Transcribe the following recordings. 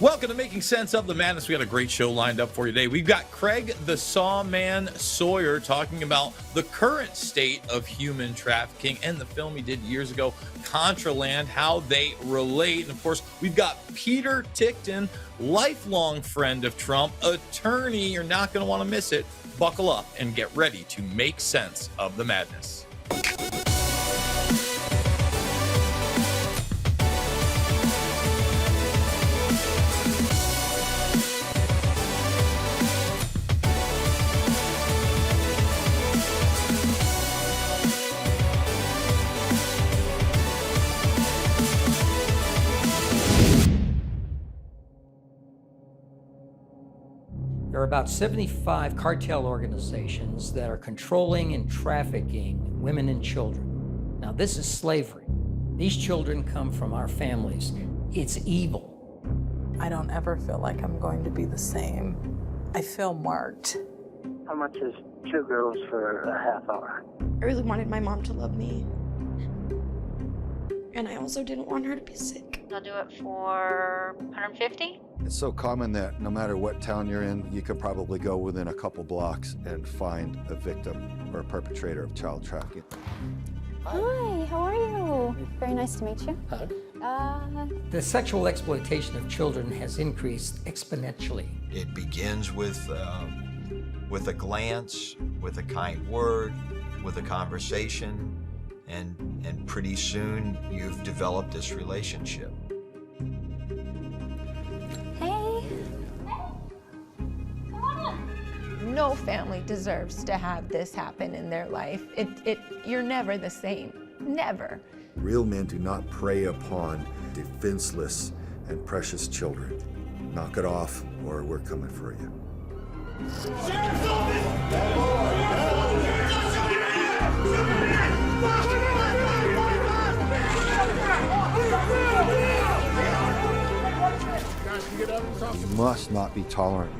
Welcome to Making Sense of the Madness. We got a great show lined up for you today. We've got Craig the Sawman Sawyer talking about the current state of human trafficking and the film he did years ago, Contraland, how they relate. And of course, we've got Peter Ticktin, lifelong friend of Trump, attorney. You're not going to want to miss it. Buckle up and get ready to make sense of the madness. There are about 75 cartel organizations that are controlling and trafficking women and children. Now, this is slavery. These children come from our families. It's evil. I don't ever feel like I'm going to be the same. I feel marked. How much is 2 girls for a half hour? I really wanted my mom to love me. And I also didn't want her to be sick. I'll do it for 150. It's so common that no matter what town you're in, you could probably go within a couple blocks and find a victim or a perpetrator of child trafficking. Hi, how are you? Very nice to meet you. The sexual exploitation of children has increased exponentially. It begins with a glance, with a kind word, with a conversation, and pretty soon you've developed this relationship. No family deserves to have this happen in their life. You're never the same, never. Real men do not prey upon defenseless and precious children. Knock it off or we're coming for you. We must not be tolerant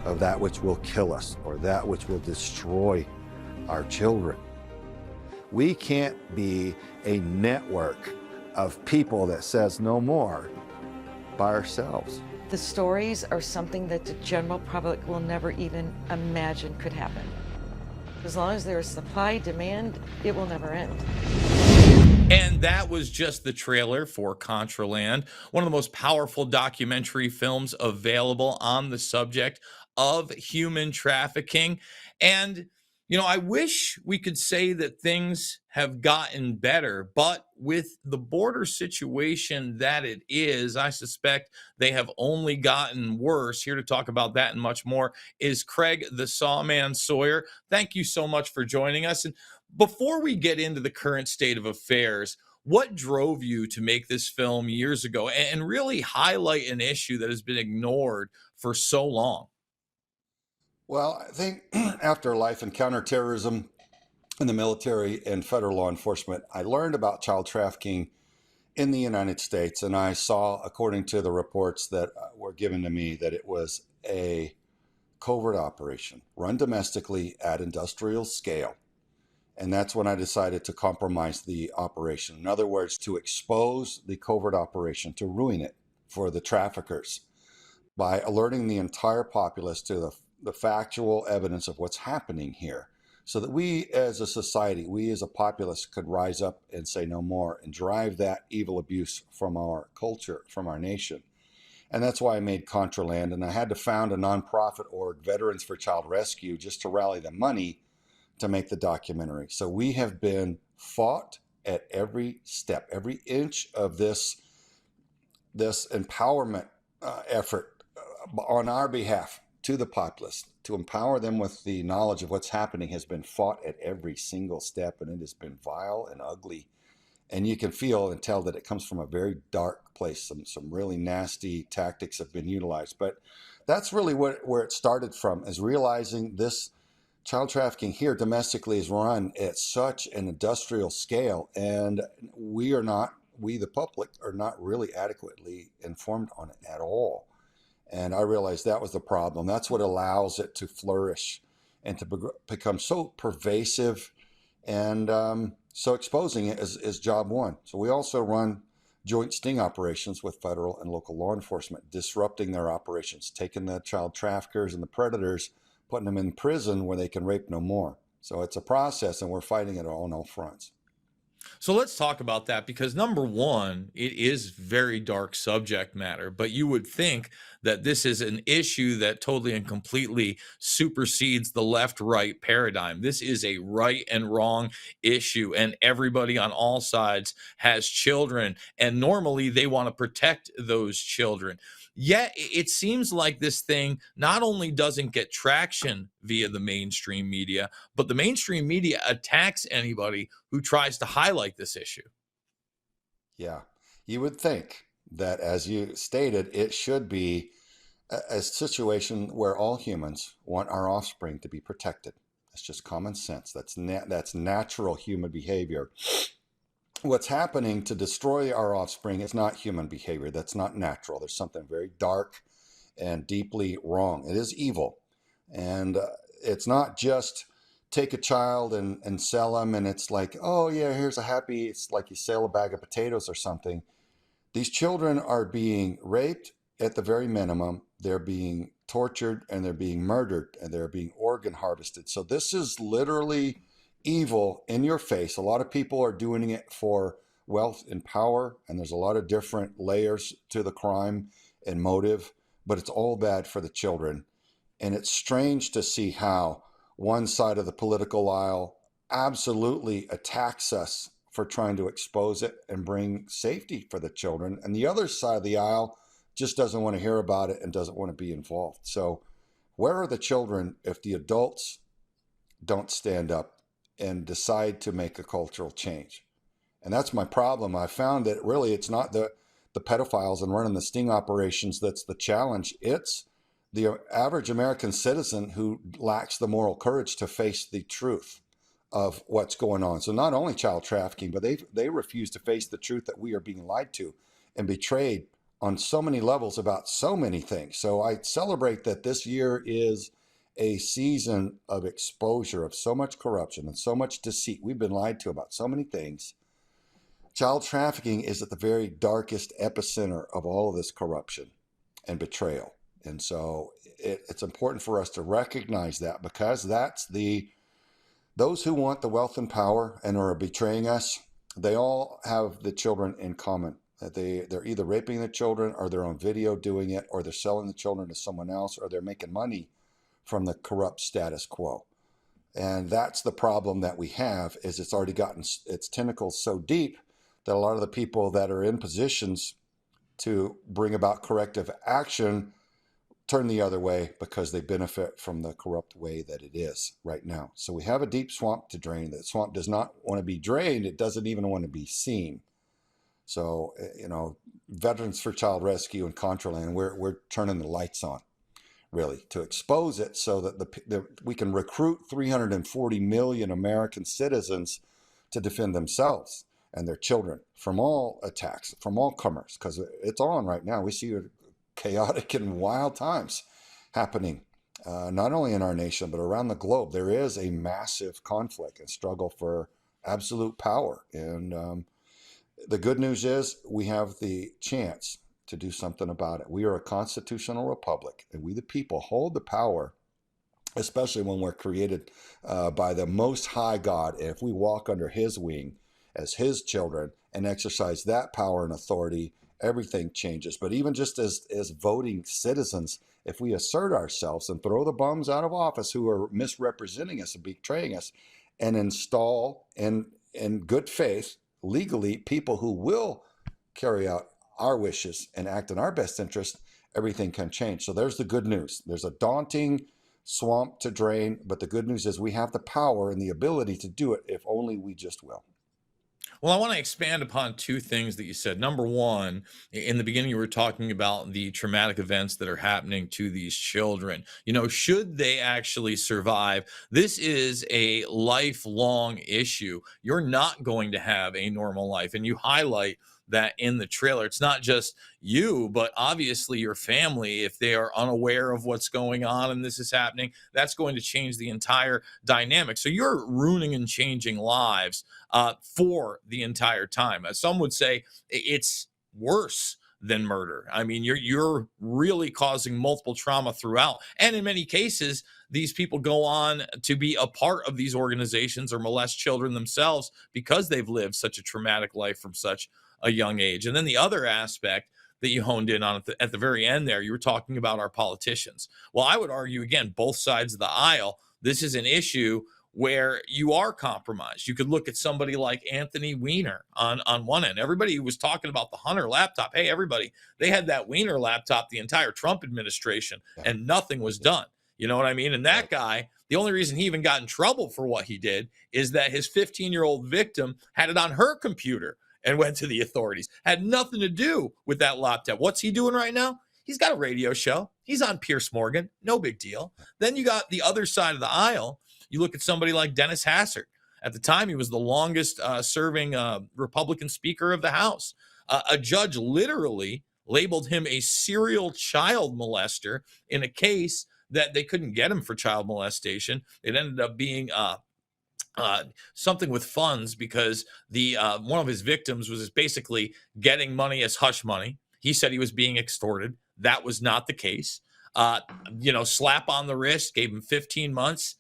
of that which will kill us or that which will destroy our children. We can't be a network of people that says no more by ourselves. The stories are something that the general public will never even imagine could happen. As long as there is supply, demand, it will never end. And that was just the trailer for Contraland, one of the most powerful documentary films available on the subject of human trafficking. And, you know, I wish we could say that things have gotten better, but with the border situation that it is, I suspect they have only gotten worse. Here to talk about that and much more is Craig the Sawman Sawyer. Thank you so much for joining us. And before we get into the current state of affairs, what drove you to make this film years ago and really highlight an issue that has been ignored for so long? Well, I think after life in counterterrorism in the military and federal law enforcement, I learned about child trafficking in the United States. And I saw, according to the reports that were given to me, that it was a covert operation run domestically at industrial scale. And that's when I decided to compromise the operation. In other words, to expose the covert operation, to ruin it for the traffickers by alerting the entire populace to the factual evidence of what's happening here, so that we as a society, we as a populace could rise up and say no more and drive that evil abuse from our culture, from our nation. And that's why I made Contraland. And I had to found a nonprofit org, Veterans for Child Rescue, just to rally the money to make the documentary. So we have been fought at every step, every inch of this empowerment effort on our behalf to the populace, to empower them with the knowledge of what's happening, has been fought at every single step, and it has been vile and ugly. And you can feel and tell that it comes from a very dark place. Some really nasty tactics have been utilized. But that's really where it started from, is realizing this child trafficking here domestically is run at such an industrial scale, and we, the public, are not really adequately informed on it at all. And I realized that was the problem. That's what allows it to flourish and to become so pervasive, and so exposing it is job one. So we also run joint sting operations with federal and local law enforcement, disrupting their operations, taking the child traffickers and the predators, putting them in prison where they can rape no more. So it's a process, and we're fighting it on all fronts. So let's talk about that, because number one, it is very dark subject matter, but you would think that this is an issue that totally and completely supersedes the left-right paradigm. This is a right and wrong issue, and everybody on all sides has children, and normally they want to protect those children. Yet it seems like this thing not only doesn't get traction via the mainstream media, but the mainstream media attacks anybody who tries to highlight this issue. Yeah, you would think that, as you stated, it should be a situation where all humans want our offspring to be protected. That's just common sense. That's natural human behavior. What's happening to destroy our offspring is not human behavior. That's not natural. There's something very dark and deeply wrong. It is evil. And it's not just take a child and sell them, and it's like, oh yeah, here's a happy, it's like you sell a bag of potatoes or something. These children are being raped at the very minimum. They're being tortured, and they're being murdered, and they're being organ harvested. So this is literally evil in your face. A lot of people are doing it for wealth and power, and there's a lot of different layers to the crime and motive, but it's all bad for the children. And it's strange to see how one side of the political aisle absolutely attacks us for trying to expose it and bring safety for the children, and the other side of the aisle just doesn't want to hear about it and doesn't want to be involved. So where are the children if the adults don't stand up and decide to make a cultural change? And that's my problem. I found that really it's not the pedophiles and running the sting operations that's the challenge. It's the average American citizen who lacks the moral courage to face the truth of what's going on. So not only child trafficking, but they refuse to face the truth that we are being lied to and betrayed on so many levels about so many things. So I celebrate that this year is a season of exposure of so much corruption and so much deceit. We've been lied to about so many things. Child trafficking is at the very darkest epicenter of all of this corruption and betrayal. And so it's important for us to recognize that, because that's those who want the wealth and power and are betraying us, they all have the children in common. They're either raping the children, or they're on video doing it, or they're selling the children to someone else, or they're making money from the corrupt status quo. And that's the problem that we have, is it's already gotten its tentacles so deep that a lot of the people that are in positions to bring about corrective action turn the other way because they benefit from the corrupt way that it is right now. So we have a deep swamp to drain. That swamp does not want to be drained. It doesn't even want to be seen. So, Veterans for Child Rescue and Contraland, we're turning the lights on, really, to expose it so that we can recruit 340 million American citizens to defend themselves and their children from all attacks, from all comers, because it's on right now. We see chaotic and wild times happening, not only in our nation, but around the globe. There is a massive conflict and struggle for absolute power. And the good news is we have the chance to do something about it. We are a constitutional republic, and we the people hold the power, especially when we're created by the Most High God. And if we walk under his wing as his children and exercise that power and authority, everything changes. But even just as voting citizens, if we assert ourselves and throw the bums out of office who are misrepresenting us and betraying us, and install in good faith, legally, people who will carry out our wishes and act in our best interest, everything can change. So there's the good news. There's a daunting swamp to drain, but the good news is we have the power and the ability to do it if only we just will. Well, I want to expand upon two things that you said. Number one, in the beginning, you were talking about the traumatic events that are happening to these children. Should they actually survive? This is a lifelong issue. You're not going to have a normal life. And you highlight that in the trailer. It's not just you, but obviously your family. If they are unaware of what's going on and this is happening, that's going to change the entire dynamic. So you're ruining and changing lives for the entire time. As some would say, it's worse than murder. I mean, you're really causing multiple trauma throughout. And in many cases, these people go on to be a part of these organizations or molest children themselves because they've lived such a traumatic life from such a young age. And then the other aspect that you honed in on at the very end there, you were talking about our politicians. Well, I would argue, again, both sides of the aisle, this is an issue where you are compromised. You could look at somebody like Anthony Weiner on one end. Everybody was talking about the Hunter laptop. Hey, everybody, they had that Weiner laptop the entire Trump administration, and nothing was done. You know what I mean? And that guy, the only reason he even got in trouble for what he did is that his 15-year-old victim had it on her computer and went to the authorities. Had nothing to do with that laptop. What's he doing right now? He's got a radio show. He's on Piers Morgan. No big deal. Then you got the other side of the aisle. You look at somebody like Dennis Hassert. At the time, he was the longest serving Republican Speaker of the House. A judge literally labeled him a serial child molester in a case that they couldn't get him for child molestation. It ended up being something with funds because the one of his victims was basically getting money as hush money. He said he was being extorted. That was not the case. Slap on the wrist, gave him 15 months.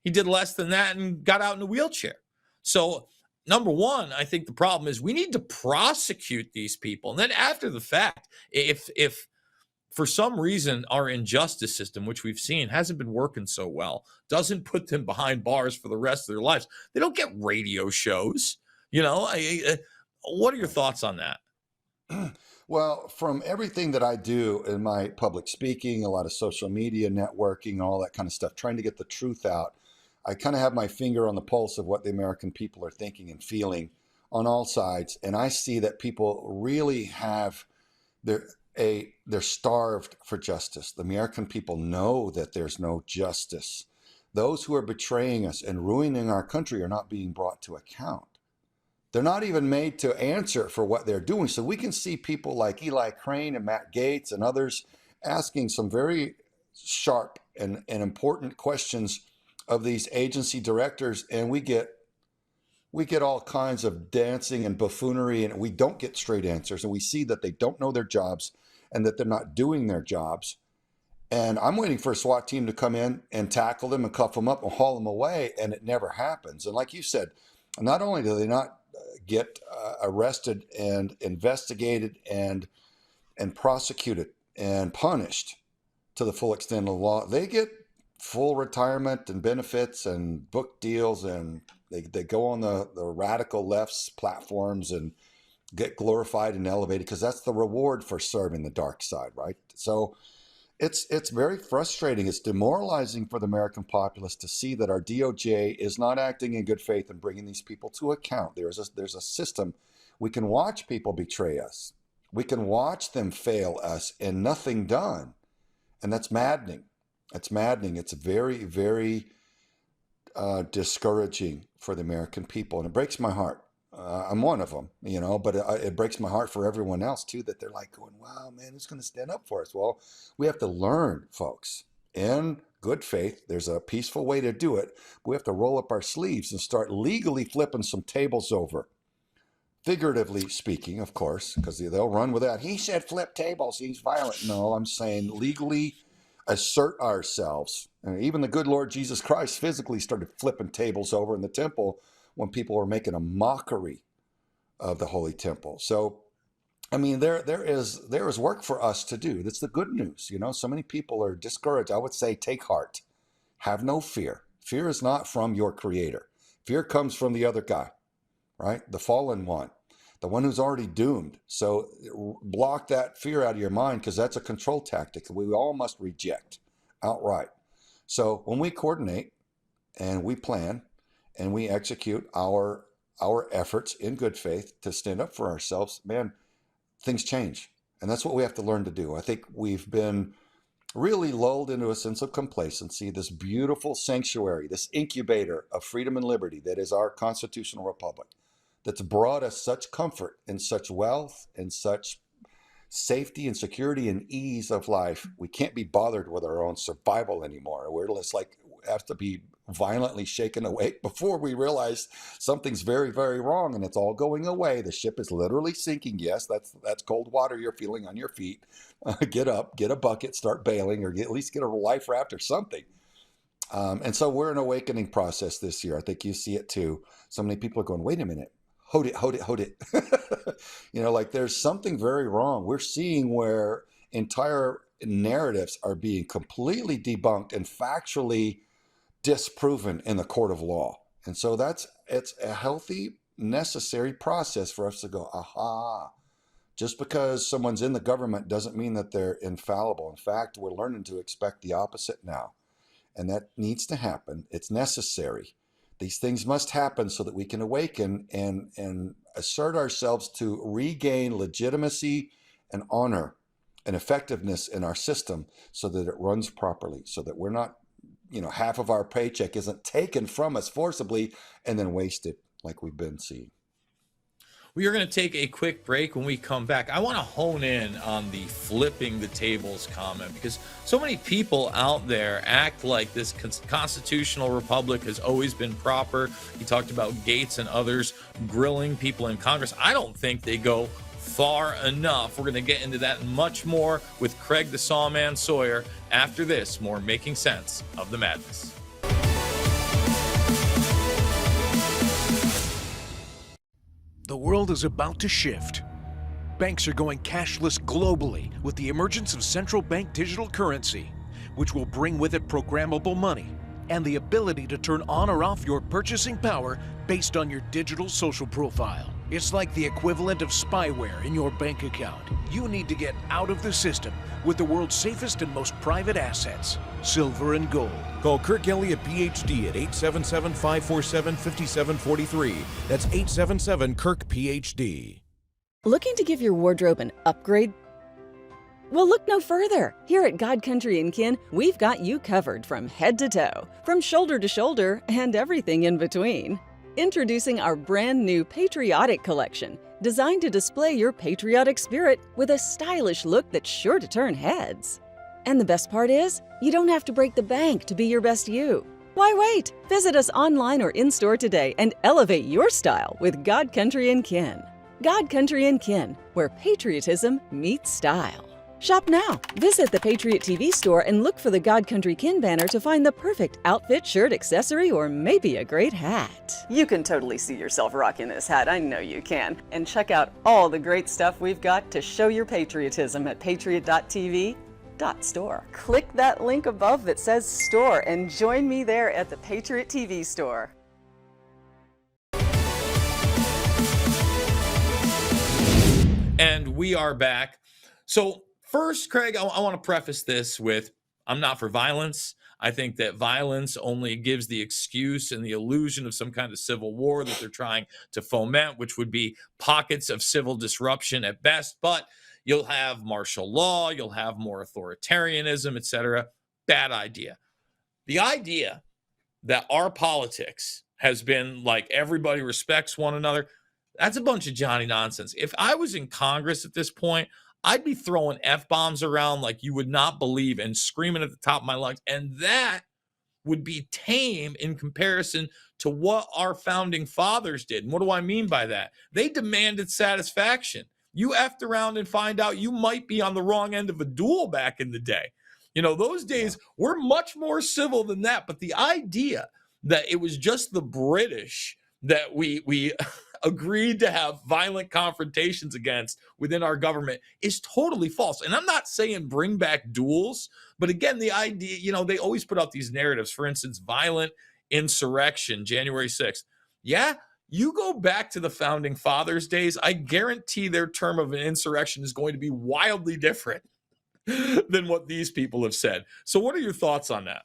He did less than that and got out in a wheelchair. So, number one, I think the problem is we need to prosecute these people. And then after the fact, if for some reason our injustice system, which we've seen hasn't been working so well, doesn't put them behind bars for the rest of their lives, they don't get radio shows. What are your thoughts on that? Well, from everything that I do in my public speaking, a lot of social media networking, all that kind of stuff, trying to get the truth out, I kind of have my finger on the pulse of what the American people are thinking and feeling on all sides. And I see that people really have, they're starved for justice. The American people know that there's no justice. Those who are betraying us and ruining our country are not being brought to account. They're not even made to answer for what they're doing. So we can see people like Eli Crane and Matt Gaetz and others asking some very sharp and important questions of these agency directors, and we get all kinds of dancing and buffoonery, and we don't get straight answers, and we see that they don't know their jobs and that they're not doing their jobs. And I'm waiting for a SWAT team to come in and tackle them and cuff them up and haul them away, and it never happens. And like you said, not only do they not get arrested and investigated and prosecuted and punished to the full extent of the law, they get full retirement and benefits and book deals, and they go on the radical left's platforms and get glorified and elevated because that's the reward for serving the dark side, right? So it's very frustrating. It's demoralizing for the American populace to see that our DOJ is not acting in good faith and bringing these people to account. There's a system. We can watch people betray us. We can watch them fail us and nothing done. And that's maddening. It's maddening. It's very, very discouraging for the American people. And it breaks my heart. I'm one of them, but it breaks my heart for everyone else too, that they're like going, wow, man, who's going to stand up for us? Well, we have to learn, folks, in good faith. There's a peaceful way to do it. We have to roll up our sleeves and start legally flipping some tables over. Figuratively speaking, of course, because they'll run with that. He said flip tables. He's violent. No, I'm saying legally assert ourselves. And even the good Lord Jesus Christ physically started flipping tables over in the temple when people were making a mockery of the Holy Temple. So, I mean, there is work for us to do. That's the good news. So many people are discouraged. I would say take heart. Have no fear. Fear is not from your creator. Fear comes from the other guy, right? The fallen one, the one who's already doomed. So block that fear out of your mind because that's a control tactic we all must reject outright. So when we coordinate and we plan and we execute our efforts in good faith to stand up for ourselves, man, things change. And that's what we have to learn to do. I think we've been really lulled into a sense of complacency, this beautiful sanctuary, this incubator of freedom and liberty that is our constitutional republic, that's brought us such comfort and such wealth and such safety and security and ease of life. We can't be bothered with our own survival anymore. We're just like, have to be violently shaken awake before we realize something's very, very wrong, and it's all going away. The ship is literally sinking. Yes, that's cold water you're feeling on your feet. Get up, get a bucket, start bailing, or at least get a life raft or something. And so we're in an awakening process this year. I think you see it too. So many people are going, wait a minute, hold it, hold it, hold it. Like there's something very wrong. We're seeing where entire narratives are being completely debunked and factually disproven in the court of law. And so it's a healthy, necessary process for us to go, aha, just because someone's in the government doesn't mean that they're infallible. In fact, we're learning to expect the opposite now. And that needs to happen. It's necessary. These things must happen so that we can awaken and assert ourselves to regain legitimacy and honor and effectiveness in our system so that it runs properly, so that we're not, half of our paycheck isn't taken from us forcibly and then wasted like we've been seeing. We are going to take a quick break. When we come back, I want to hone in on the flipping the tables comment, because so many people out there act like this constitutional republic has always been proper. He talked about Gates and others grilling people in Congress. I don't think they go far enough. We're going to get into that and much more with Craig the Sawman Sawyer after this. More Making Sense of the Madness. The world is about to shift. Banks are going cashless globally with the emergence of central bank digital currency, which will bring with it programmable money and the ability to turn on or off your purchasing power based on your digital social profile. It's like the equivalent of spyware in your bank account. You need to get out of the system with the world's safest and most private assets, silver and gold. Call Kirk Elliott, PhD at 877-547-5743. That's 877-KIRK-PhD. Looking to give your wardrobe an upgrade? Well, look no further. Here at God Country & Kin, we've got you covered from head to toe, from shoulder to shoulder, and everything in between. Introducing our brand new Patriotic Collection, designed to display your patriotic spirit with a stylish look that's sure to turn heads. And the best part is, you don't have to break the bank to be your best you. Why wait? Visit us online or in-store today and elevate your style with God Country & Kin. God Country & Kin, where patriotism meets style. Shop now. Visit the Patriot TV store and look for the God Country Kin banner to find the perfect outfit, shirt, accessory, or maybe a great hat. You can totally see yourself rocking this hat. I know you can. And check out all the great stuff we've got to show your patriotism at patriot.tv.store. Click that link above that says store and join me there at the Patriot TV store. And we are back. So first, Craig, I want to preface this with, I'm not for violence. I think that violence only gives the excuse and the illusion of some kind of civil war that they're trying to foment, which would be pockets of civil disruption at best. But you'll have martial law, you'll have more authoritarianism, etc. Bad idea. The idea that our politics has been like everybody respects one another, that's a bunch of Johnny nonsense. If I was in Congress at this point, I'd be throwing F-bombs around like you would not believe and screaming at the top of my lungs. And that would be tame in comparison to what our founding fathers did. And what do I mean by that? They demanded satisfaction. You effed around and find out you might be on the wrong end of a duel back in the day. Those days were much more civil than that. But the idea that it was just the British that we agreed to have violent confrontations against within our government is totally false. And I'm not saying bring back duels, but again, the idea, they always put out these narratives. For instance, violent insurrection, January 6th. Yeah, you go back to the founding fathers' days, I guarantee their term of an insurrection is going to be wildly different than what these people have said. So what are your thoughts on that?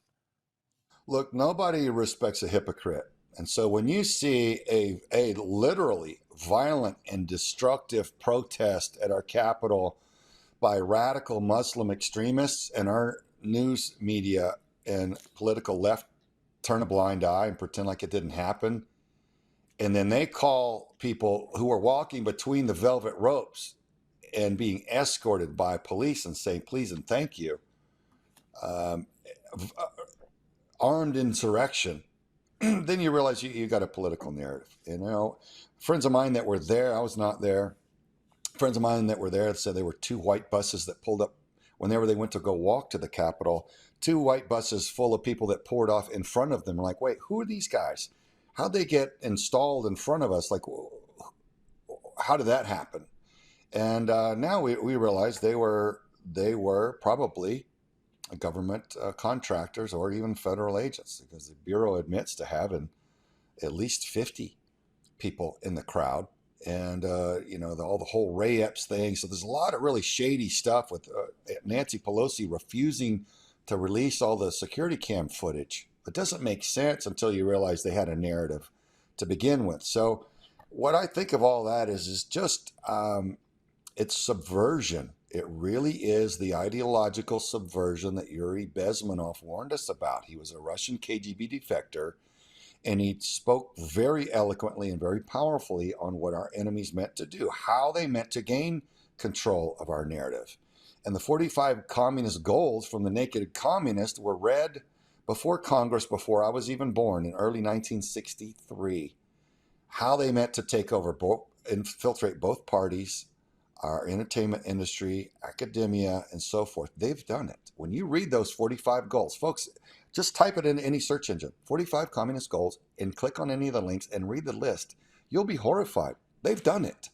Look, nobody respects a hypocrite. And so when you see a literally violent and destructive protest at our Capitol by radical Muslim extremists, and our news media and political left turn a blind eye and pretend like it didn't happen, and then they call people who are walking between the velvet ropes and being escorted by police and saying please and thank you, armed insurrection, then you realize you got a political narrative. Friends of mine that were there, I was not there. Friends of mine that were there said there were 2 white buses that pulled up whenever they went to go walk to the Capitol. 2 white buses full of people that poured off in front of them. We're like, wait, who are these guys? How'd they get installed in front of us? Like, how did that happen? And now we realize they were probably government contractors or even federal agents, because the Bureau admits to having at least 50 people in the crowd. And, all the whole Ray Epps thing. So there's a lot of really shady stuff with Nancy Pelosi refusing to release all the security cam footage. It doesn't make sense until you realize they had a narrative to begin with. So what I think of all that is just, it's subversion. It really is the ideological subversion that Yuri Bezmenov warned us about. He was a Russian KGB defector, and he spoke very eloquently and very powerfully on what our enemies meant to do, how they meant to gain control of our narrative. And the 45 communist goals from the Naked Communist were read before Congress, before I was even born, in early 1963. How they meant to take over, infiltrate both parties, our entertainment industry, academia, and so forth. They've done it. When you read those 45 goals, folks, just type it in any search engine, 45 communist goals, and click on any of the links and read the list. You'll be horrified. They've done it.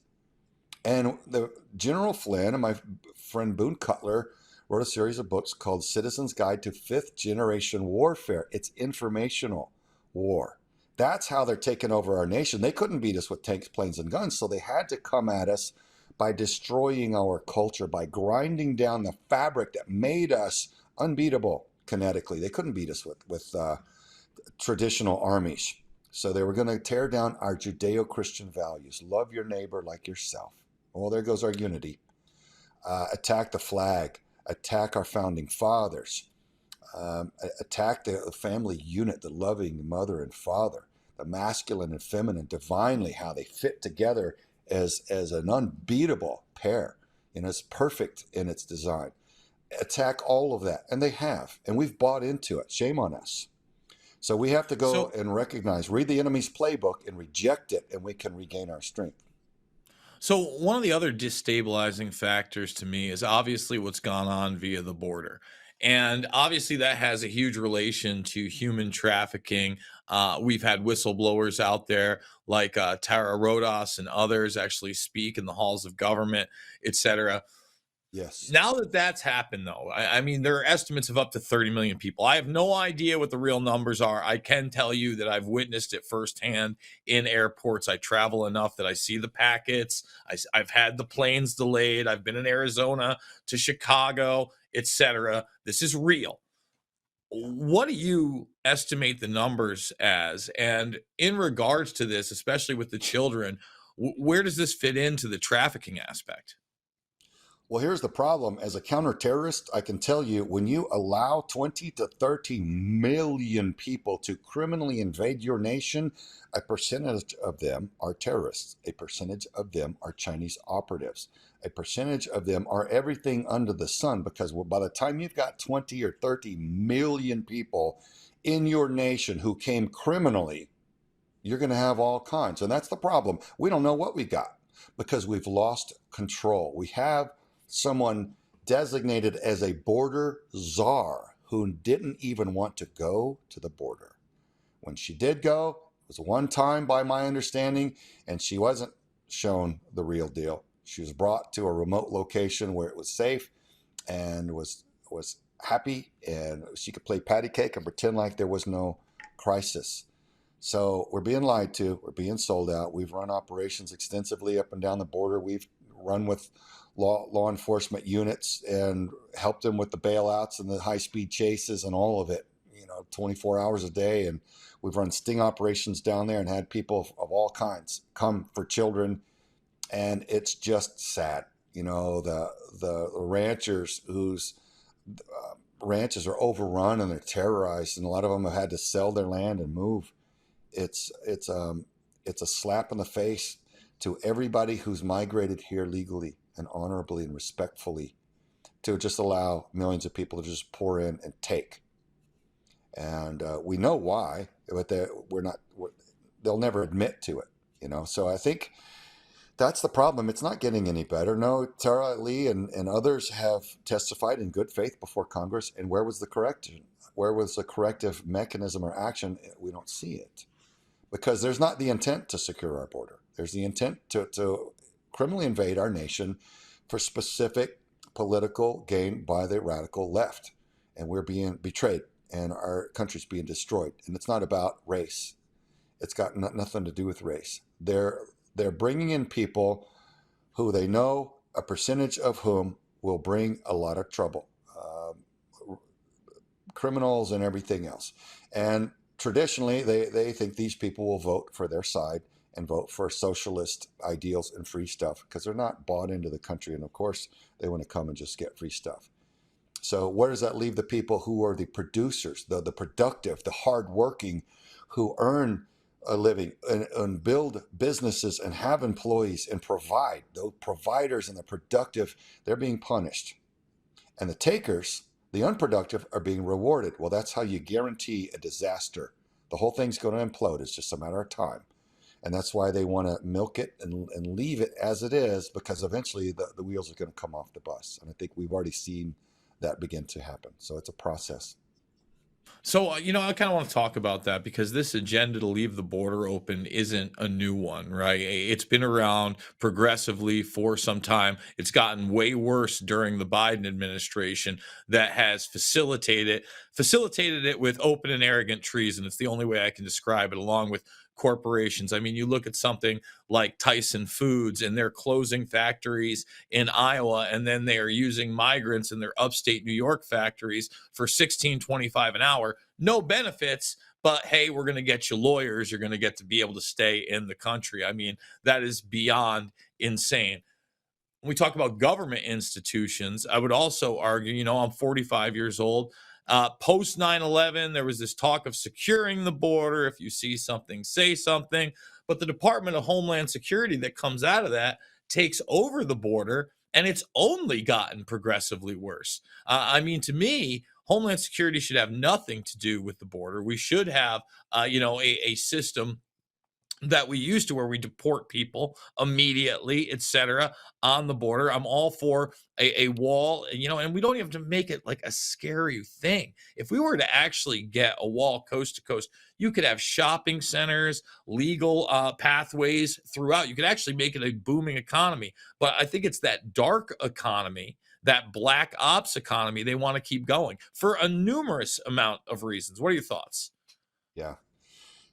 And the General Flynn and my friend Boone Cutler wrote a series of books called Citizen's Guide to Fifth Generation Warfare. It's informational war. That's how they're taking over our nation. They couldn't beat us with tanks, planes, and guns, so they had to come at us by destroying our culture, by grinding down the fabric that made us unbeatable kinetically. They couldn't beat us with traditional armies. So they were going to tear down our Judeo-Christian values. Love your neighbor like yourself. Well, there goes our unity. Attack the flag. Attack our founding fathers. Attack the family unit, the loving mother and father, the masculine and feminine, divinely, how they fit together as an unbeatable pair. It's perfect in its design. Attack all of that. And they have. And we've bought into it. Shame on us. So we have to go and recognize, read the enemy's playbook and reject it, and we can regain our strength. So one of the other destabilizing factors to me is obviously what's gone on via the border. And obviously that has a huge relation to human trafficking. We've had whistleblowers out there like Tara Rodas and others actually speak in the halls of government, etc. Yes. Now that that's happened, though, I mean, there are estimates of up to 30 million people. I have no idea what the real numbers are. I can tell you that I've witnessed it firsthand in airports. I travel enough that I see the packets. I've had the planes delayed. I've been in Arizona to Chicago, etc. This is real. What do you estimate the numbers as? And in regards to this, especially with the children, where does this fit into the trafficking aspect? Well, here's the problem. As a counterterrorist, I can tell you, when you allow 20 to 30 million people to criminally invade your nation, a percentage of them are terrorists. A percentage of them are Chinese operatives. A percentage of them are everything under the sun, because by the time you've got 20 or 30 million people in your nation who came criminally, you're going to have all kinds. And that's the problem. We don't know what we got because we've lost control. We have someone designated as a border czar who didn't even want to go to the border. When she did go, it was one time by my understanding, and she wasn't shown the real deal. She was brought to a remote location where it was safe and was happy, and she could play patty cake and pretend like there was no crisis. So we're being lied to. We're being sold out. We've run operations extensively up and down the border. We've run with law enforcement units and helped them with the bailouts and the high-speed chases and all of it, 24 hours a day. And we've run sting operations down there and had people of all kinds come for children. And it's just sad. The ranchers whose ranches are overrun and they're terrorized, and a lot of them have had to sell their land and move. It's a slap in the face to everybody who's migrated here legally and honorably and respectfully, to just allow millions of people to just pour in and take. And we know why, but they'll never admit to it, So I think that's the problem. It's not getting any better. No, Tara Lee and others have testified in good faith before Congress. And where was the correction? Where was the corrective mechanism or action? We don't see it, because there's not the intent to secure our border. There's the intent to criminally invade our nation for specific political gain by the radical left. And we're being betrayed, and our country's being destroyed. And it's not about race. It's got nothing to do with race. They're bringing in people who they know, a percentage of whom will bring a lot of trouble, criminals and everything else. And traditionally, they think these people will vote for their side and vote for socialist ideals and free stuff, because they're not bought into the country. And of course, they want to come and just get free stuff. So where does that leave the people who are the producers, the productive, the hardworking, who earn a living and build businesses and have employees and provide? Those providers and the productive, they're being punished. And the takers, the unproductive, are being rewarded. Well, that's how you guarantee a disaster. The whole thing's going to implode. It's just a matter of time. And that's why they want to milk it and leave it as it is, because eventually the wheels are going to come off the bus. And I think we've already seen that begin to happen. So it's a process. So, I kind of want to talk about that, because this agenda to leave the border open isn't a new one, right? It's been around progressively for some time. It's gotten way worse during the Biden administration that has facilitated it with open and arrogant treason. It's the only way I can describe it, along with corporations. I mean, you look at something like Tyson Foods, and they're closing factories in Iowa, and then they are using migrants in their upstate New York factories for $16.25 an hour. No benefits, but hey, we're going to get you lawyers. You're going to get to be able to stay in the country. I mean, that is beyond insane. When we talk about government institutions, I would also argue, I'm 45 years old. Post 9/11, there was this talk of securing the border. If you see something, say something. But the Department of Homeland Security that comes out of that takes over the border, and it's only gotten progressively worse. To me, Homeland Security should have nothing to do with the border. We should have, a system that we used to, where we deport people immediately, etc., on the border. I'm all for a wall, and we don't even have to make it like a scary thing. If we were to actually get a wall coast to coast, you could have shopping centers, legal pathways throughout. You could actually make it a booming economy. But I think it's that dark economy, that black ops economy, they want to keep going for a numerous amount of reasons. What are your thoughts?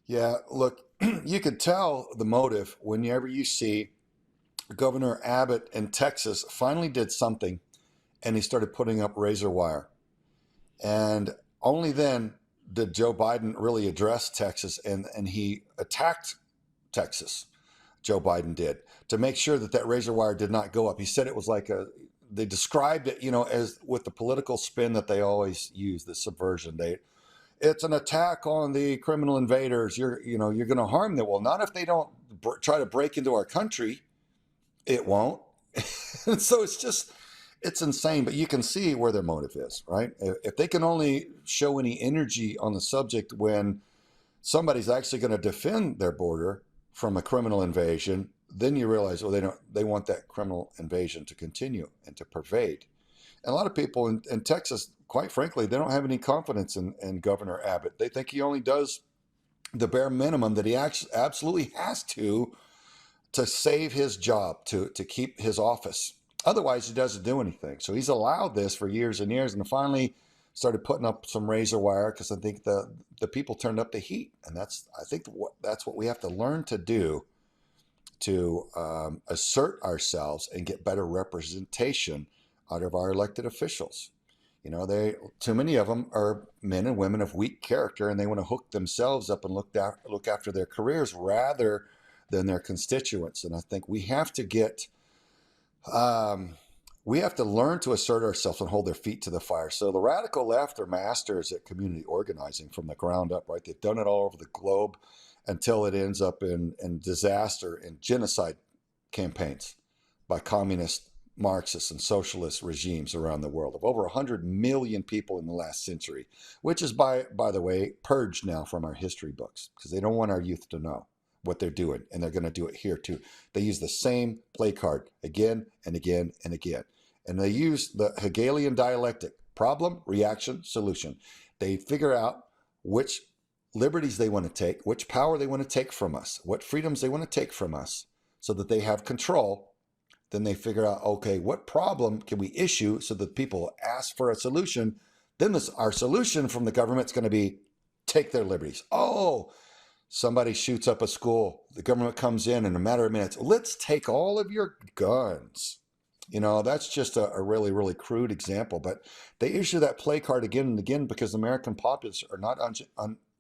Yeah, look, you could tell the motive whenever you see Governor Abbott in Texas finally did something, and he started putting up razor wire. And only then did Joe Biden really address Texas, and he attacked Texas, Joe Biden did, to make sure that razor wire did not go up. He said it was like they described it, as with the political spin that they always use, the subversion. It's an attack on the criminal invaders. You're going to harm them. Well, not if they don't try to break into our country. It won't. And so it's insane. But you can see where their motive is, right? If they can only show any energy on the subject when somebody's actually going to defend their border from a criminal invasion, then you realize, they want that criminal invasion to continue and to pervade. And a lot of people in Texas, quite frankly, they don't have any confidence in Governor Abbott. They think he only does the bare minimum that he absolutely has to save his job, to keep his office. Otherwise, he doesn't do anything. So he's allowed this for years and years, and finally started putting up some razor wire, because I think the people turned up the heat. And I think that's what we have to learn to do, to assert ourselves and get better representation out of our elected officials. Too many of them are men and women of weak character, and they want to hook themselves up and look after their careers rather than their constituents. And I think we have to learn to assert ourselves and hold their feet to the fire. So the radical left are masters at community organizing from the ground up, right? They've done it all over the globe until it ends up in disaster and genocide campaigns by communist Marxist and socialist regimes around the world of over 100 million people in the last century, which is, by the way, purged now from our history books because they don't want our youth to know what they're doing, and they're going to do it here too. They use the same play card again and again and again, and they use the Hegelian dialectic: problem, reaction, solution. They figure out which liberties they want to take, which power they want to take from us, what freedoms they want to take from us so that they have control. Then they figure out, okay, what problem can we issue so that people ask for a solution? Then our solution from the government is going to be take their liberties. Oh, somebody shoots up a school. The government comes in a matter of minutes. Let's take all of your guns. That's just a really, really crude example. But they issue that play card again and again because the American populace are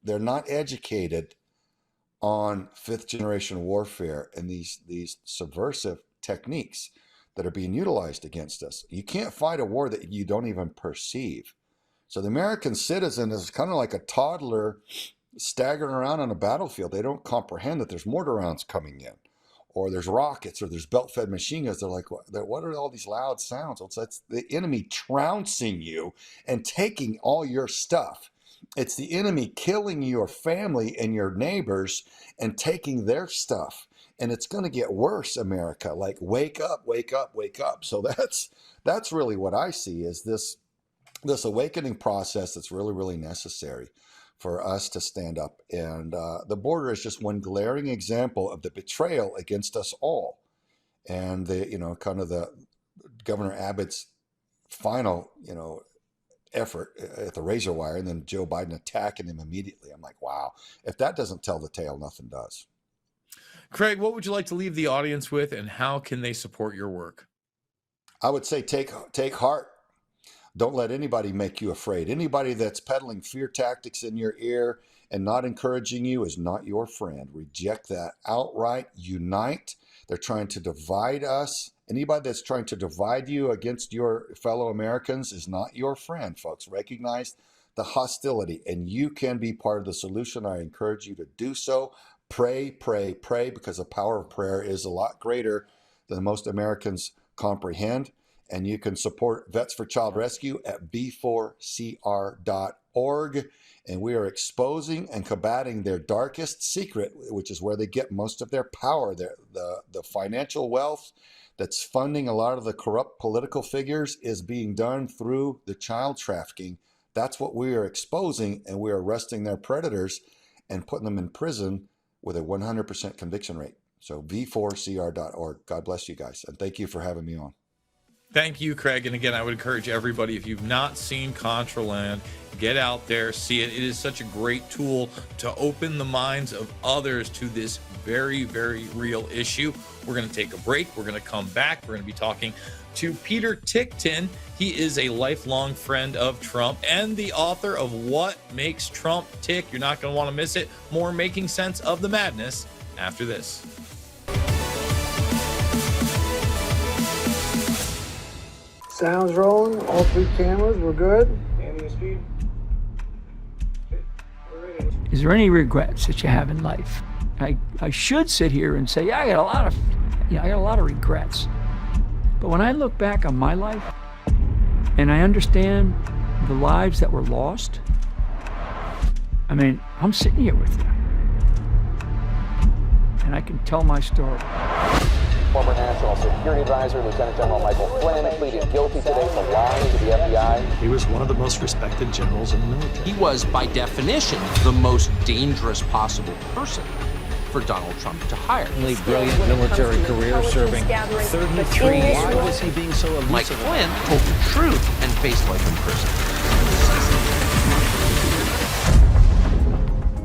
they're not educated on fifth generation warfare and these subversive techniques that are being utilized against us. You can't fight a war that you don't even perceive. So the American citizen is kind of like a toddler staggering around on a battlefield. They don't comprehend that there's mortar rounds coming in, or there's rockets, or there's belt-fed machine guns. They're like, what are all these loud sounds? Well, that's the enemy trouncing you and taking all your stuff. It's the enemy killing your family and your neighbors and taking their stuff. And it's going to get worse, America. Like, wake up, wake up, wake up. So that's really what I see is this awakening process that's really, really necessary for us to stand up. And the border is just one glaring example of the betrayal against us all. And the Governor Abbott's final, effort at the razor wire, and then Joe Biden attacking him immediately. I'm like, wow, if that doesn't tell the tale, nothing does. Craig, what would you like to leave the audience with, and how can they support your work? I would say take heart. Don't let anybody make you afraid. Anybody that's peddling fear tactics in your ear and not encouraging you is not your friend. Reject that outright. Unite. They're trying to divide us. Anybody that's trying to divide you against your fellow Americans is not your friend, folks. Recognize the hostility, and you can be part of the solution. I encourage you to do so. Pray, pray, pray, because the power of prayer is a lot greater than most Americans comprehend. And you can support Vets for Child Rescue at b4cr.org. And we are exposing and combating their darkest secret, which is where they get most of their power, the financial wealth that's funding a lot of the corrupt political figures is being done through the child trafficking. That's what we are exposing, and we are arresting their predators and putting them in prison with a 100% conviction rate. So v4cr.org. God bless you guys, and thank you for having me on. Thank you, Craig. And again, I would encourage everybody, if you've not seen Contraland, get out there, see it. It is such a great tool to open the minds of others to this very, very real issue. We're going to take a break. We're going to come back. We're going to be talking to Peter Ticktin. He is a lifelong friend of Trump and the author of What Makes Trump Tick. You're not going to want to miss it. More Making Sense of the Madness after this. Sounds rolling. All three cameras. We're good. Is there any regrets that you have in life? I should sit here and say, yeah, I got a lot of regrets. But when I look back on my life and I understand the lives that were lost, I mean, I'm sitting here with you. And I can tell my story. Former National Security Advisor, Lieutenant General Michael Flynn, pleaded guilty today for lying to the FBI. He was one of the most respected generals in the military. He was, by definition, the most dangerous possible person for Donald Trump to hire. Brilliant military career, serving 33 years. Why was he being so elusive? Mike Flynn told the truth and faced life in prison.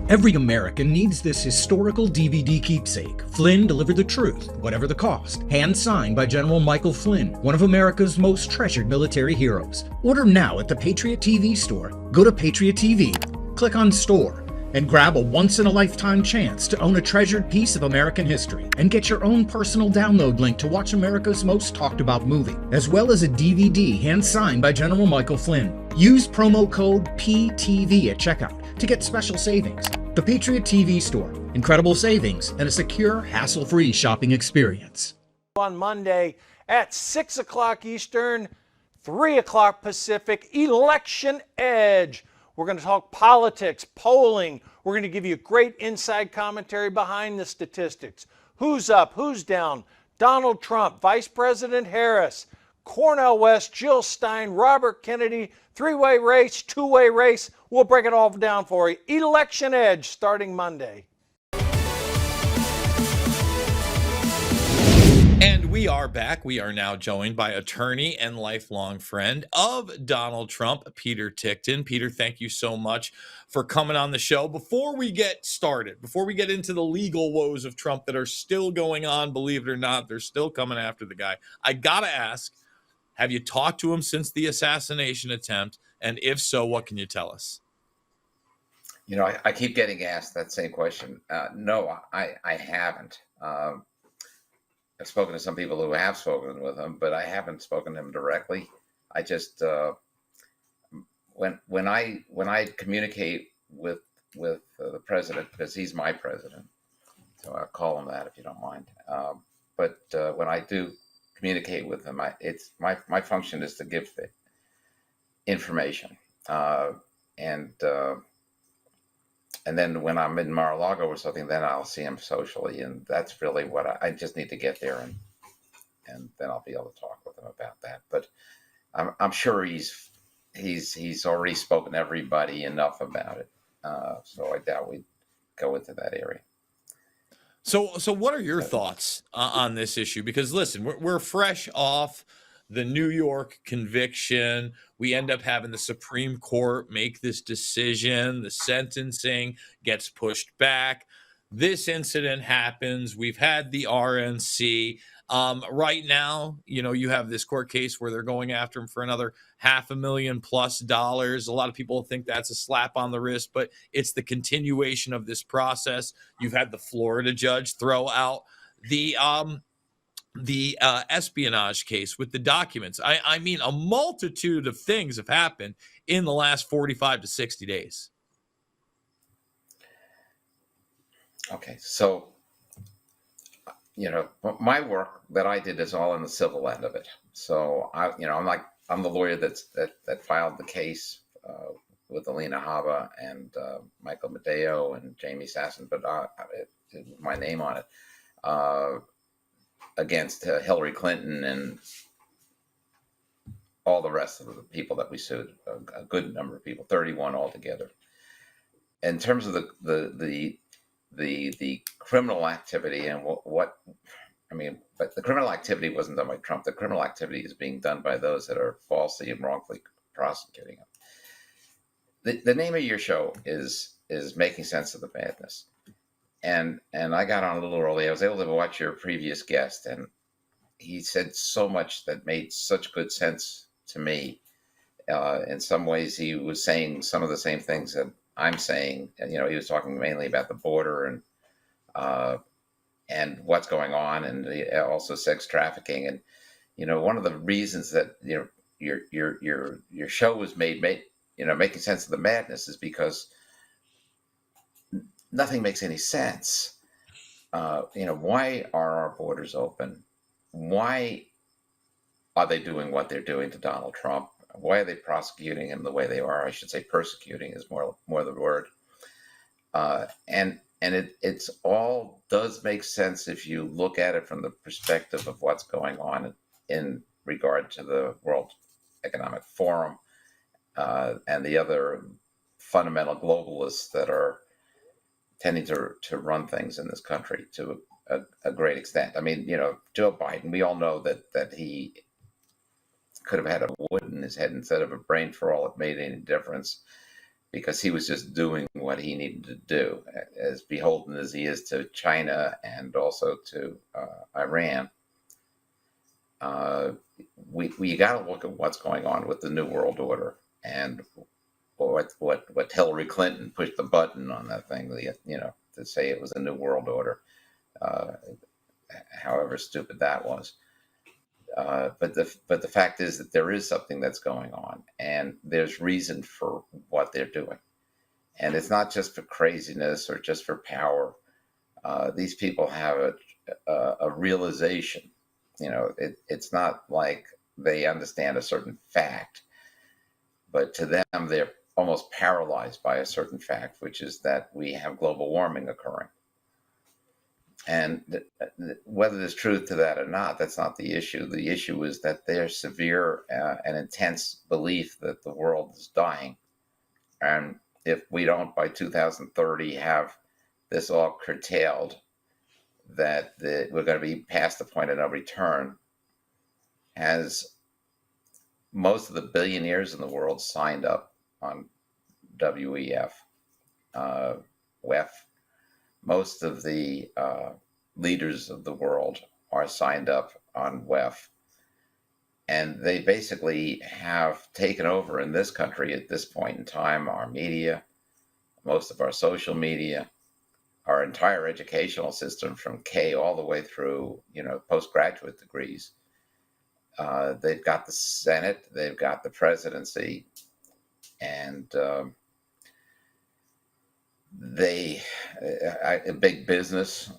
Every American needs this historical DVD keepsake. Flynn delivered the truth, whatever the cost. Hand signed by General Michael Flynn, one of America's most treasured military heroes. Order now at the Patriot TV store. Go to Patriot TV, click on Store, and grab a once-in-a-lifetime chance to own a treasured piece of American history, and get your own personal download link to watch America's most talked-about movie, as well as a DVD hand-signed by General Michael Flynn. Use promo code PTV at checkout to get special savings. The Patriot TV store. Incredible savings and a secure, hassle-free shopping experience. On Monday, at 6 o'clock Eastern, 3 o'clock Pacific, Election Edge. We're going to talk politics, polling. We're going to give you great inside commentary behind the statistics. Who's up? Who's down? Donald Trump, Vice President Harris, Cornel West, Jill Stein, Robert Kennedy, three-way race, two-way race. We'll break it all down for you. Election Edge starting Monday. And we are back. We are now joined by attorney and lifelong friend of Donald Trump, Peter Ticktin. Peter, thank you so much for coming on the show. Before we get started, before we get into the legal woes of Trump that are still going on, believe it or not, they're still coming after the guy. I got to ask, have you talked to him since the assassination attempt? And if so, what can you tell us? You know, I keep getting asked that same question. No, I haven't. I've spoken to some people who have spoken with him, but I haven't spoken to him directly. I just when I communicate with the president, because he's my president, so I'll call him that if you don't mind. But when I do communicate with him, it's my function is to give the information, and then when I'm in Mar-a-Lago or something, then I'll see him socially, and that's really what I just need to get there, and then I'll be able to talk with him about that. But I'm sure he's already spoken to everybody enough about it, so I doubt we'd go into that area. So what are your thoughts on this issue? Because listen, we're fresh off the New York conviction. We end up having the Supreme Court make this decision. The sentencing gets pushed back. This incident happens. We've had the RNC. Right now, you know, you have this court case where they're going after him for another $500,000+. A lot of people think that's a slap on the wrist, but it's the continuation of this process. You've had the Florida judge throw out the espionage case with the documents. I mean, a multitude of things have happened in the last 45 to 60 days. Okay, so, you know, my work that I did is all in the civil end of it. So I'm the lawyer that filed the case with Alina Habba and Michael Medeo and Jamie Sasson, but my name on it. Against Hillary Clinton and all the rest of the people that we sued, a good number of people, 31 altogether. In terms of the criminal activity and what I mean, but the criminal activity wasn't done by Trump. The criminal activity is being done by those that are falsely and wrongfully prosecuting him. The name of your show is Making Sense of the Madness. And I got on a little early. I was able to watch your previous guest, and he said so much that made such good sense to me. In some ways, he was saying some of the same things that I'm saying. And, you know, he was talking mainly about the border and what's going on, and also sex trafficking. And, you know, one of the reasons that your show was Making Sense of the Madness is because nothing makes any sense. Why are our borders open? Why are they doing what they're doing to Donald Trump? Why are they prosecuting him the way they are? I should say persecuting is more the word. And it's all does make sense if you look at it from the perspective of what's going on in regard to the World Economic Forum and the other fundamental globalists that are tending to run things in this country to a great extent. I mean, you know, Joe Biden, we all know that he could have had a wood in his head instead of a brain for all it made any difference, because he was just doing what he needed to do, as beholden as he is to China and also to Iran. We got to look at what's going on with the New World Order and what Hillary Clinton pushed the button on that thing, to say it was a New World Order, however stupid that was. But the fact is that there is something that's going on, and there's reason for what they're doing, and it's not just for craziness or just for power. These people have a realization It's not like they understand a certain fact, but to them, they're almost paralyzed by a certain fact, which is that we have global warming occurring. And whether there's truth to that or not, that's not the issue. The issue is that there's severe and intense belief that the world is dying. And if we don't, by 2030, have this all curtailed, that we're going to be past the point of no return, as most of the billionaires in the world signed up on WEF, WEF. Most of the leaders of the world are signed up on WEF. And they basically have taken over in this country at this point in time our media, most of our social media, our entire educational system from K all the way through, postgraduate degrees. They've got the Senate, they've got the presidency, and big business,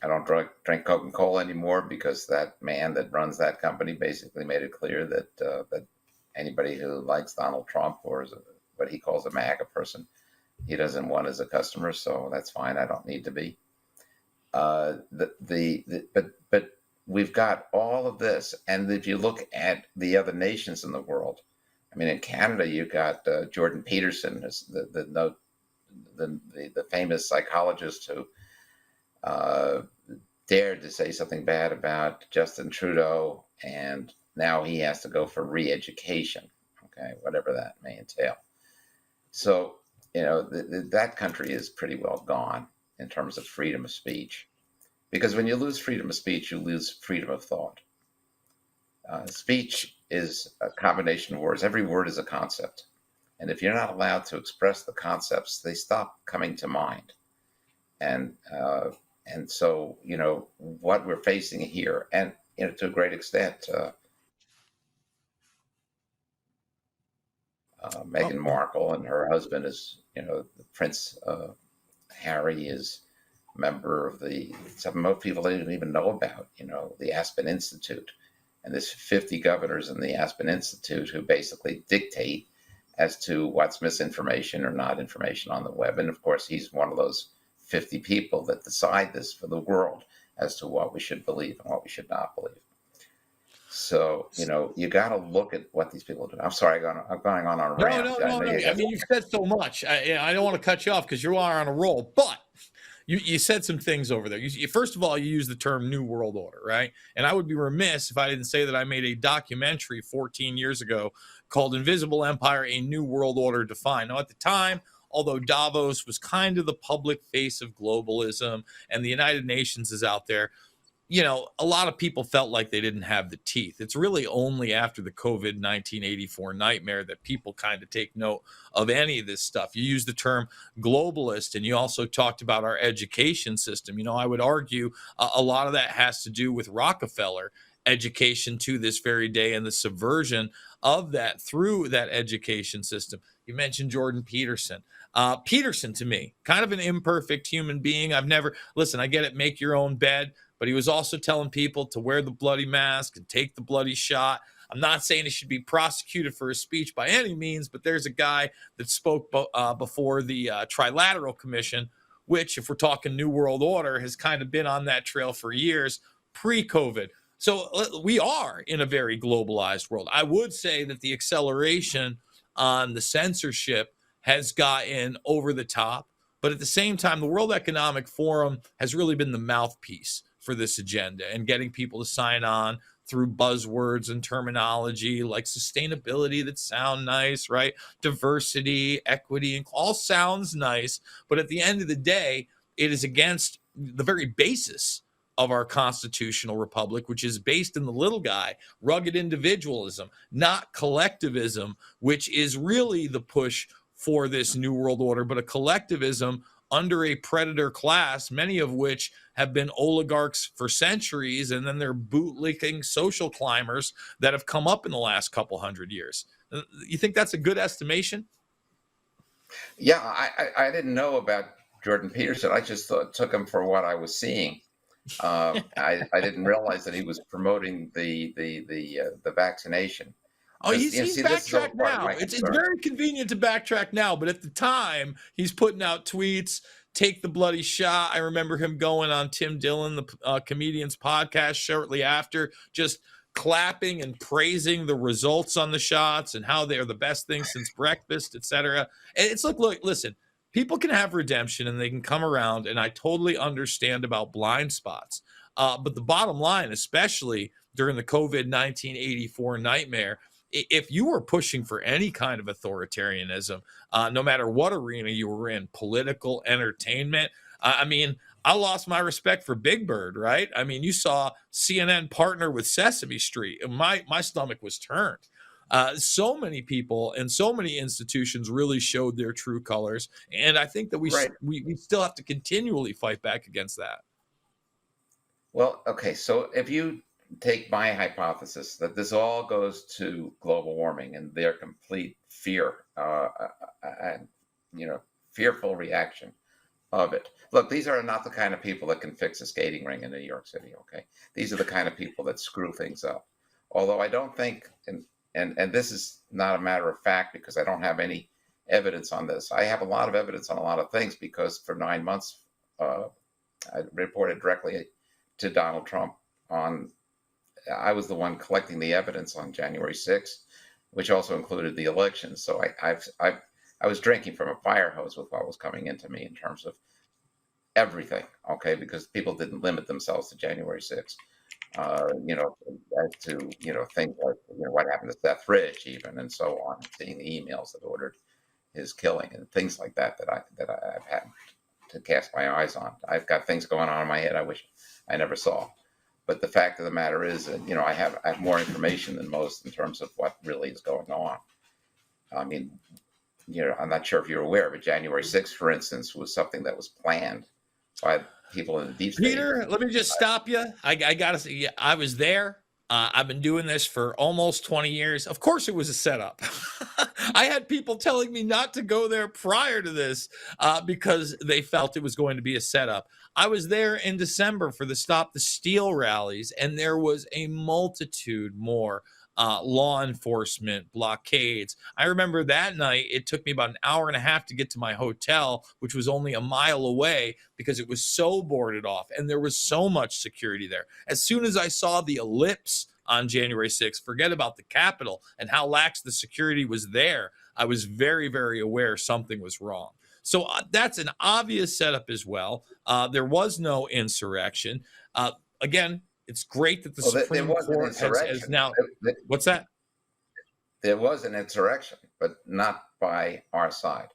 I don't drink Coca-Cola anymore because that man that runs that company basically made it clear that anybody who likes Donald Trump or is what he calls a MAGA person, he doesn't want as a customer, so that's fine. I don't need to be. But we've got all of this, and if you look at the other nations in the world, in Canada, you've got Jordan Peterson, the famous psychologist who dared to say something bad about Justin Trudeau, and now he has to go for re-education, okay, whatever that may entail. So, that country is pretty well gone in terms of freedom of speech, because when you lose freedom of speech, you lose freedom of thought. Speech is a combination of words. Every word is a concept. And if you're not allowed to express the concepts, they stop coming to mind. And so, what we're facing here, and, to a great extent, Meghan Markle and her husband is, Prince Harry is a member of some most people didn't even know about, the Aspen Institute. And there's 50 governors in the Aspen Institute who basically dictate as to what's misinformation or not information on the web. And of course, he's one of those 50 people that decide this for the world as to what we should believe and what we should not believe. So, you got to look at what these people do. I'm sorry, I'm going on a rant. No. You've said so much. I don't want to cut you off because you are on a roll, but you said some things over there. First of all, you used the term New World Order, right? And I would be remiss if I didn't say that I made a documentary 14 years ago called Invisible Empire, A New World Order Defined. Now, at the time, although Davos was kind of the public face of globalism and the United Nations is out there, a lot of people felt like they didn't have the teeth. It's really only after the COVID 1984 nightmare that people kind of take note of any of this stuff. You use the term globalist, and you also talked about our education system. I would argue a lot of that has to do with Rockefeller education to this very day and the subversion of that through that education system. You mentioned Jordan Peterson. Peterson, to me, kind of an imperfect human being. I get it, make your own bed. But he was also telling people to wear the bloody mask and take the bloody shot. I'm not saying he should be prosecuted for his speech by any means, but there's a guy that spoke before the Trilateral Commission, which, if we're talking New World Order, has kind of been on that trail for years pre-COVID. So we are in a very globalized world. I would say that the acceleration on the censorship has gotten over the top. But at the same time, the World Economic Forum has really been the mouthpiece for this agenda and getting people to sign on through buzzwords and terminology like sustainability that sound nice, right? Diversity, equity, and all sounds nice. But at the end of the day, it is against the very basis of our constitutional republic, which is based in the little guy, rugged individualism, not collectivism, which is really the push for this New World Order, but a collectivism under a predator class, many of which have been oligarchs for centuries, and then they're bootlicking social climbers that have come up in the last couple hundred years. You think that's a good estimation? Yeah, I didn't know about Jordan Peterson. I just took him for what I was seeing. I didn't realize that he was promoting the vaccination. Oh, he's See, this is all backtracked part of now. my It's concern. very convenient to backtrack now, but at the time, he's putting out tweets, "Take the bloody shot." I remember him going on Tim Dillon, the comedian's podcast, shortly after, just clapping and praising the results on the shots and how they are the best thing since breakfast, etc. And it's like, look, listen, people can have redemption and they can come around, and I totally understand about blind spots. But the bottom line, especially during the COVID 1984 nightmare, if you were pushing for any kind of authoritarianism, no matter what arena you were in, political, entertainment, I mean, I lost my respect for Big Bird, right? I mean, you saw CNN partner with Sesame Street, and my stomach was turned. So many people and so many institutions really showed their true colors, and I think that Right. we still have to continually fight back against that. Well, okay. So if you take my hypothesis that this all goes to global warming and their complete fear, and fearful reaction of it. Look, these are not the kind of people that can fix a skating ring in New York City. Okay, these are the kind of people that screw things up. Although I don't think, and this is not a matter of fact because I don't have any evidence on this. I have a lot of evidence on a lot of things because for 9 months I reported directly to Donald Trump on. I was the one collecting the evidence on January 6th, which also included the election. So I was drinking from a fire hose with what was coming into me in terms of everything. Okay, because people didn't limit themselves to January 6th. As to things like what happened to Seth Rich, even, and so on. Seeing the emails that ordered his killing and things like that I've had to cast my eyes on. I've got things going on in my head I wish I never saw. But the fact of the matter is that, I have more information than most in terms of what really is going on. I mean, I'm not sure if you're aware, but January 6th, for instance, was something that was planned by people in the deep state. Peter, let me just stop you. I got to say, I was there. I've been doing this for almost 20 years. Of course, it was a setup. I had people telling me not to go there prior to this because they felt it was going to be a setup. I was there in December for the Stop the Steal rallies, and there was a multitude more law enforcement blockades. I remember that night, it took me about an hour and a half to get to my hotel, which was only a mile away because it was so boarded off and there was so much security there. As soon as I saw the ellipse on January 6th, forget about the Capitol and how lax the security was there, I was very, very aware something was wrong. So that's an obvious setup as well. There was no insurrection. Again, it's great that the Supreme Court has now. What's that? There was an insurrection, but not by our side.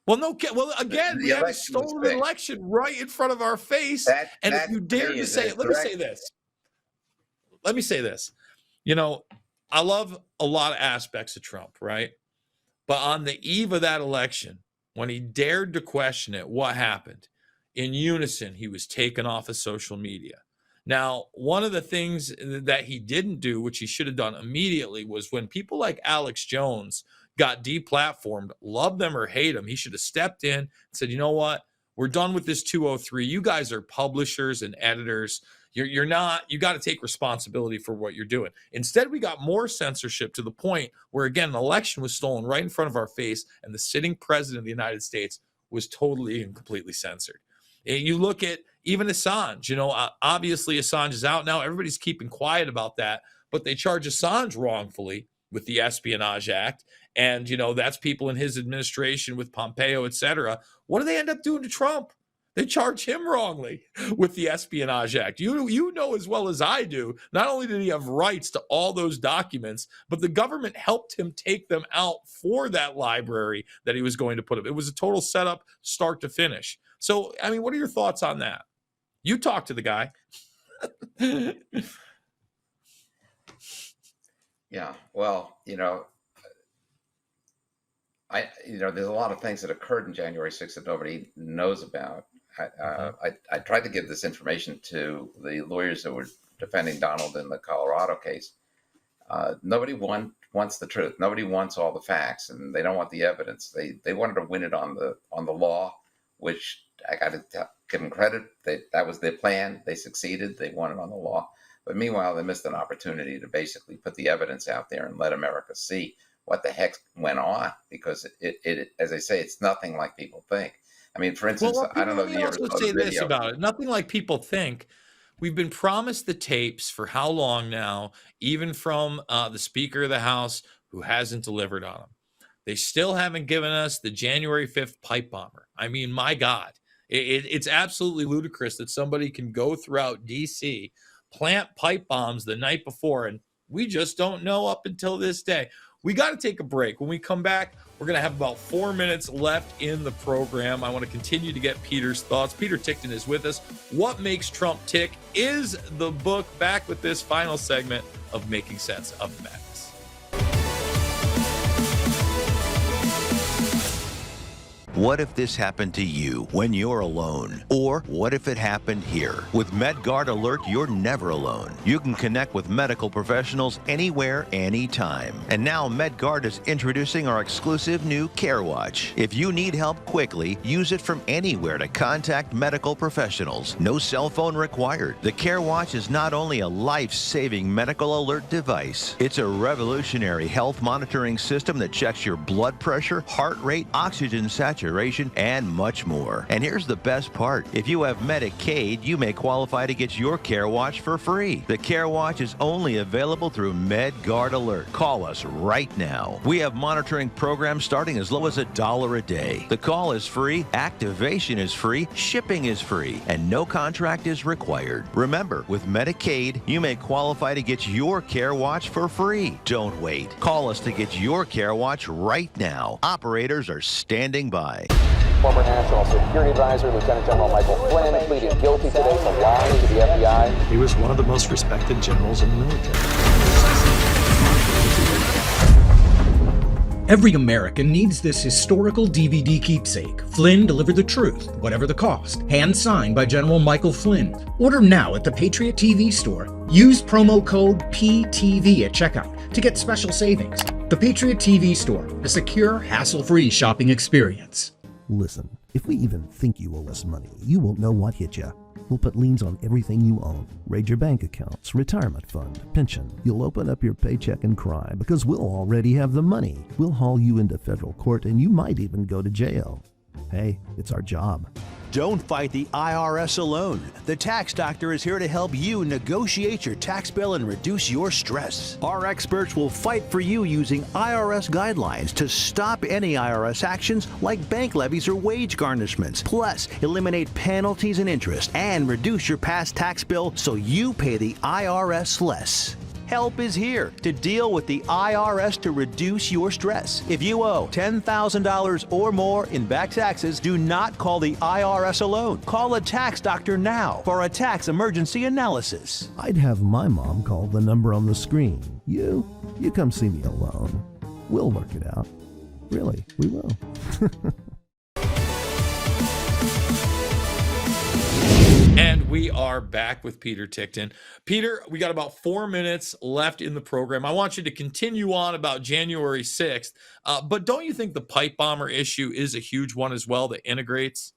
Well, no. Well, again, we have a stolen election right in front of our face, and if you dare to say it, let me say this. Let me say this. I love a lot of aspects of Trump, right? But on the eve of that election, when he dared to question it, what happened? In unison, he was taken off of social media. Now, one of the things that he didn't do, which he should have done immediately, was when people like Alex Jones got deplatformed, love them or hate them, he should have stepped in and said, you know what? We're done with this 203. You guys are publishers and editors. You're not, you got to take responsibility for what you're doing. Instead, we got more censorship to the point where, again, an election was stolen right in front of our face, and the sitting president of the United States was totally and completely censored. You look at even Assange, obviously Assange is out now. Everybody's keeping quiet about that, but they charge Assange wrongfully with the Espionage Act. And, that's people in his administration with Pompeo, et cetera. What do they end up doing to Trump? They charge him wrongly with the Espionage Act. You know as well as I do, not only did he have rights to all those documents, but the government helped him take them out for that library that he was going to put up. It was a total setup, start to finish. So, I mean, what are your thoughts on that? You talk to the guy. Yeah, well, there's a lot of things that occurred in January 6th that nobody knows about. I tried to give this information to the lawyers that were defending Donald in the Colorado case. Nobody wants the truth. Nobody wants all the facts, and they don't want the evidence. They wanted to win it on the law, which I got to give them credit. That was their plan. They succeeded. They won it on the law. But meanwhile, they missed an opportunity to basically put the evidence out there and let America see what the heck went on, because it as I say, it's nothing like people think. I mean, for instance, Well, I don't know let if me you ever also saw say the this video. about it. Nothing like people think. We've been promised the tapes for how long now, even from the Speaker of the House, who hasn't delivered on them. They still haven't given us the January 5th pipe bomber. I mean, my God, it's absolutely ludicrous that somebody can go throughout D.C., plant pipe bombs the night before, and we just don't know up until this day. We got to take a break. When we come back, we're going to have about 4 minutes left in the program. I want to continue to get Peter's thoughts. Peter Ticktin is with us. What Makes Trump Tick is the book. Back with this final segment of Making Sense of the Madness. What if this happened to you when you're alone? Or what if it happened here? With MedGuard Alert, you're never alone. You can connect with medical professionals anywhere, anytime. And now MedGuard is introducing our exclusive new Care Watch. If you need help quickly, use it from anywhere to contact medical professionals. No cell phone required. The Care Watch is not only a life-saving medical alert device, it's a revolutionary health monitoring system that checks your blood pressure, heart rate, oxygen saturation, and much more. And here's the best part. If you have Medicaid, you may qualify to get your Care Watch for free. The Care Watch is only available through MedGuard Alert. Call us right now. We have monitoring programs starting as low as $1 a day. The call is free, activation is free, shipping is free, and no contract is required. Remember, with Medicaid, you may qualify to get your Care Watch for free. Don't wait. Call us to get your Care Watch right now. Operators are standing by. Former National Security Advisor Lieutenant General Michael Flynn pleaded guilty today to lying to the FBI. He was one of the most respected generals in the military. Every American needs this historical DVD keepsake. Flynn delivered the truth, whatever the cost. Hand signed by General Michael Flynn. Order now at the Patriot TV store. Use promo code PTV at checkout to get special savings. The Patriot TV store, a secure, hassle-free shopping experience. Listen, if we even think you owe us money, you won't know what hit you. We'll put liens on everything you own. Raid your bank accounts, retirement fund, pension. You'll open up your paycheck and cry because we'll already have the money. We'll haul you into federal court and you might even go to jail. Hey, it's our job. Don't fight the IRS alone. The Tax Doctor is here to help you negotiate your tax bill and reduce your stress. Our experts will fight for you using IRS guidelines to stop any IRS actions like bank levies or wage garnishments. Plus, eliminate penalties and interest and reduce your past tax bill so you pay the IRS less. Help is here to deal with the IRS to reduce your stress. If you owe $10,000 or more in back taxes, do not call the IRS alone. Call a tax doctor now for a tax emergency analysis. I'd have my mom call the number on the screen. You come see me alone. We'll work it out. Really, we will. And we are back with Peter Ticktin. Peter, we got about 4 minutes left in the program. I want you to continue on about January 6th, but don't you think the pipe bomber issue is a huge one as well that integrates?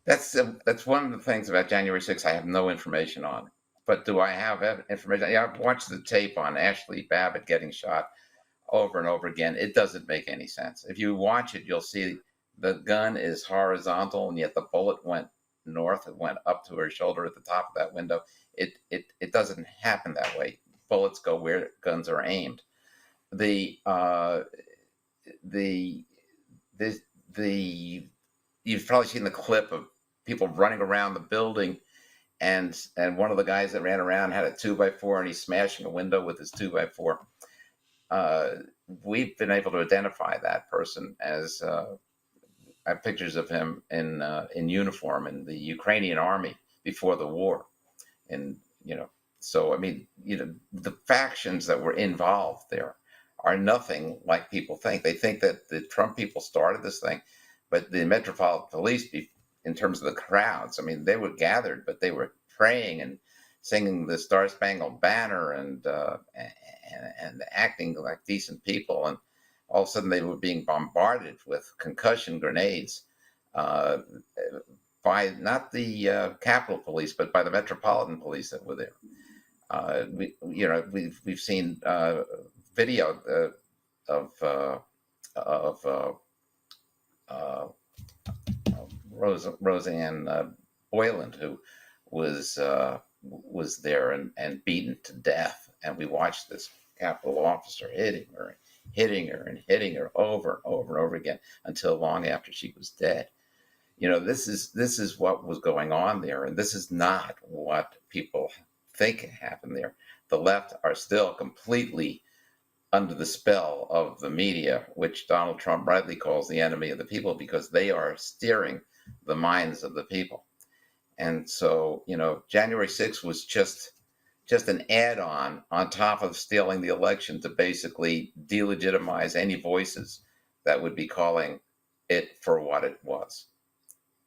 That's one of the things about January 6th I have no information on. But do I have information? Yeah, I've watched the tape on Ashley Babbitt getting shot over and over again. It doesn't make any sense. If you watch it, you'll see the gun is horizontal, and yet the bullet went north. It went up to her shoulder at the top of that window. It doesn't happen that way. Bullets go where guns are aimed. You've probably seen the clip of people running around the building, and one of the guys that ran around had a 2x4 and he's smashing a window with his 2x4. We've been able to identify that person as I have pictures of him in uniform in the Ukrainian army before the war. And, so, I mean, the factions that were involved there are nothing like people think. They think that the Trump people started this thing, but the Metropolitan Police, in terms of the crowds, I mean, they were gathered, but they were praying and singing the Star Spangled Banner and acting like decent people. And all of a sudden they were being bombarded with concussion grenades. uh, by not the Capitol Police, but by the Metropolitan Police that were there. We've seen video of Roseanne Boyland, who was there and beaten to death, and we watched this Capitol officer hitting her and hitting her over and over and over again until long after she was dead. This is what was going on there, and this is not what people think happened there. The left are still completely under the spell of the media, which Donald Trump rightly calls the enemy of the people, because they are steering the minds of the people. And so, January 6th was just an add-on on top of stealing the election to basically delegitimize any voices that would be calling it for what it was.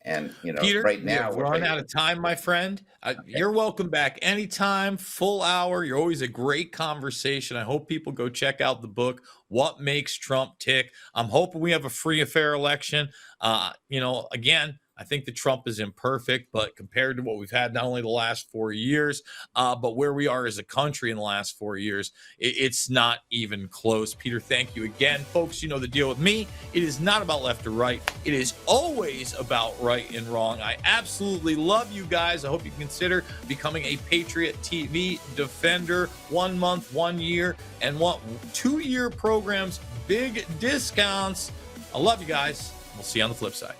And, Peter, right now we're run out of time, my friend. You're welcome back anytime, full hour. You're always a great conversation. I hope people go check out the book, What Makes Trump Tick. I'm hoping we have a free and fair election. Again, I think that Trump is imperfect, but compared to what we've had not only the last 4 years, but where we are as a country in the last 4 years, it's not even close. Peter, thank you again. Folks, you know the deal with me. It is not about left or right. It is always about right and wrong. I absolutely love you guys. I hope you consider becoming a Patriot TV Defender. 1 month, 1 year, and 2-year programs, big discounts. I love you guys. We'll see you on the flip side.